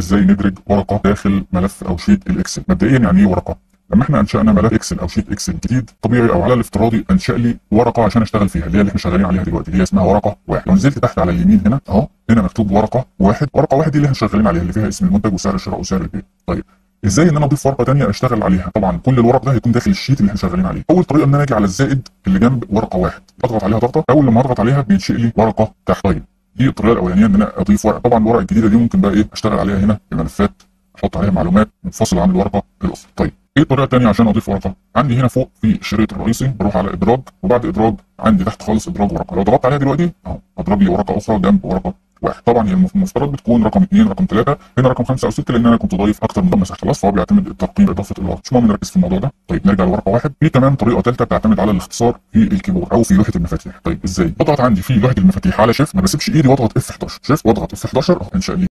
ازاي ندرج ورقه داخل ملف او شيت الاكسل. مبدئيا يعني ايه ورقه؟ لما احنا انشانا ملف اكسل او شيت اكسل جديد، طبيعي او على الافتراضي انشا لي ورقه عشان اشتغل فيها، اللي هي اللي احنا شغالين عليها دلوقتي، اللي هي اسمها ورقه واحد. لو نزلت تحت على اليمين هنا اهو، هنا مكتوب ورقه واحد. ورقه واحد دي اللي احنا شغالين عليها، اللي فيها اسم المنتج وسعر الشراء وسعر البيع. طيب ازاي ان انا اضيف ورقه ثانيه اشتغل عليها؟ طبعا كل الورق ده هيكون داخل الشيت اللي احنا شغالين عليه. اول طريقه ان انا اجي على الزائد اللي جنب ورقه واحد، اضغط عليها ضغطه. اول لما اضغط عليها بينشئ لي ورقه تحت. طيب دي الطريقه الاولانيه ان انا اضيف ورقه. طبعا الورقه الجديده دي ممكن بقى ايه اشتغل عليها هنا الملفات، احط عليها معلومات منفصله عن الورقه الاصل. طيب ايه الطريقه الثانيه عشان اضيف ورقه؟ عندي هنا فوق في الشريط الرئيسي بروح على ادراج، وبعد ادراج عندي تحت خالص ادراج ورقه. لو ضغطت عليها دلوقتي اهو ادرج لي ورقه اخرى جنب ورقه واحد. طبعا هي المفترض بتكون رقم 2 رقم 3، هنا رقم 5 او 6 لان انا كنت ضايف اكتر من مساحه. خلاص فهو بيعتمد الترقيم اضافه الورق، مش مهم نركز في الموضوع ده. طيب نرجع لورقه واحد. في كمان طريقه ثالثه بتعتمد على الاختصار في الكيبورد او في لوحه المفاتيح. طيب ازاي؟ بضغط عندي في لوحه المفاتيح على شيفت، ما بسيبش ايدي واضغط اف 11، شيفت واضغط اف 11 اهو انشا لي